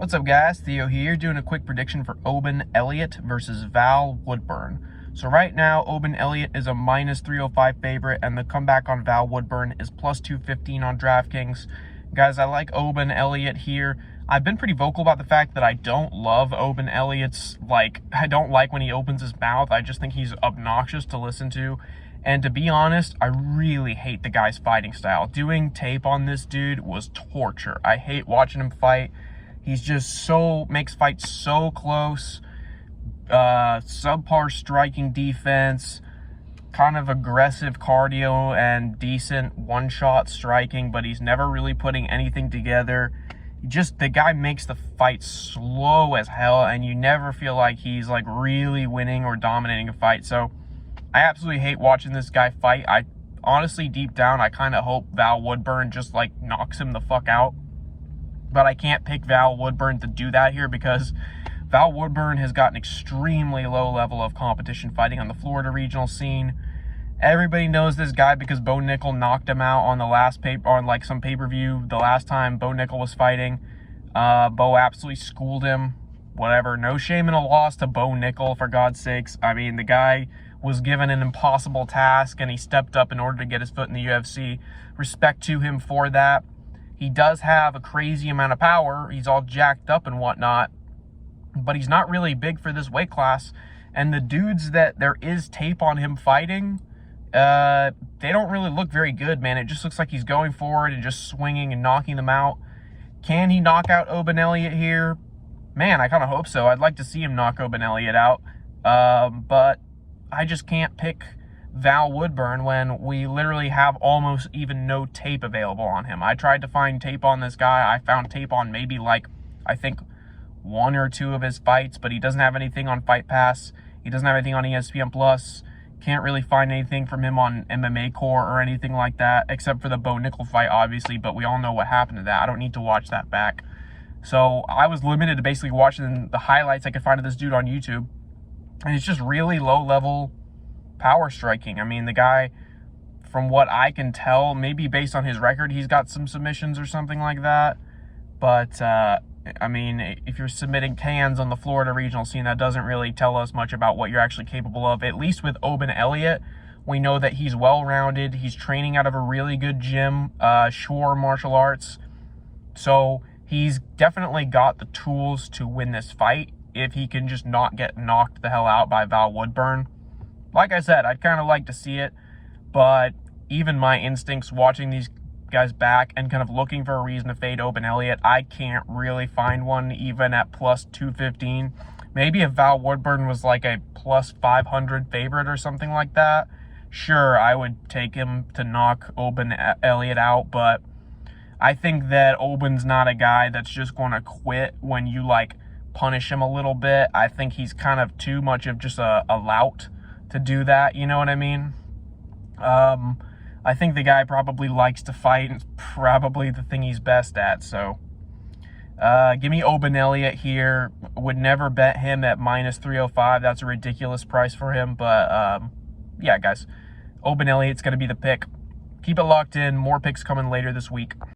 What's up, guys? Theo here, doing a quick prediction for Oban Elliot versus Val Woodburn. So right now, Oban Elliot is a minus 305 favorite, and the comeback on Val Woodburn is plus 215 on DraftKings. Guys, I like Oban Elliot here. I've been pretty vocal about the fact that I don't love Oban Elliot's, I don't like when he opens his mouth. I just think he's obnoxious to listen to. And to be honest, I really hate the guy's fighting style. Doing tape on this dude was torture. I hate watching him fight. He's just makes fights so close, subpar striking defense, kind of aggressive cardio and decent one-shot striking, but he's never really putting anything together. The guy makes the fight slow as hell, and you never feel like he's really winning or dominating a fight. So I absolutely hate watching this guy fight. I honestly, deep down, I kind of hope Val Woodburn just knocks him the fuck out. But I can't pick Val Woodburn to do that here because Val Woodburn has got an extremely low level of competition fighting on the Florida regional scene. Everybody knows this guy because Bo Nickel knocked him out on the last some pay-per-view the last time Bo Nickel was fighting. Bo absolutely schooled him. Whatever. No shame in a loss to Bo Nickel, for God's sakes. I mean, the guy was given an impossible task and he stepped up in order to get his foot in the UFC. Respect to him for that. He does have a crazy amount of power. He's all jacked up and whatnot, but he's not really big for this weight class. And the dudes that there is tape on him fighting, they don't really look very good, man. It just looks like he's going forward and just swinging and knocking them out. Can he knock out Oban Elliot here? Man, I kind of hope so. I'd like to see him knock Oban Elliot out, but I just can't pick Val Woodburn when we literally have almost even no tape available on him. I tried to find tape on this guy. I found tape on maybe I think one or two of his fights, but he doesn't have anything on Fight Pass. He doesn't have anything on ESPN Plus. Can't really find anything from him on MMA Core or anything like that, except for the Bo Nickel fight, obviously, but we all know what happened to that. I don't need to watch that back. So I was limited to basically watching the highlights I could find of this dude on YouTube. And it's just really low-level power striking. I mean, the guy, from what I can tell, maybe based on his record, he's got some submissions or something like that. But, I mean, if you're submitting cans on the Florida regional scene, that doesn't really tell us much about what you're actually capable of. At least with Oban Elliot, we know that he's well-rounded. He's training out of a really good gym, Shore Martial Arts. So he's definitely got the tools to win this fight if he can just not get knocked the hell out by Val Woodburn. Like I said, I'd kind of like to see it, but even my instincts watching these guys back and kind of looking for a reason to fade Oban Elliot, I can't really find one even at plus 215. Maybe if Val Woodburn was a plus 500 favorite or something like that, sure, I would take him to knock Oban Elliot out, but I think that Oban's not a guy that's just going to quit when you punish him a little bit. I think he's kind of too much of just a lout to do that, you know what I mean? I think the guy probably likes to fight, and it's probably the thing he's best at. So give me Oban Elliot here. Would never bet him at minus 305. That's a ridiculous price for him, but yeah, guys, Oban Elliott's going to be the pick. Keep it locked in. More picks coming later this week.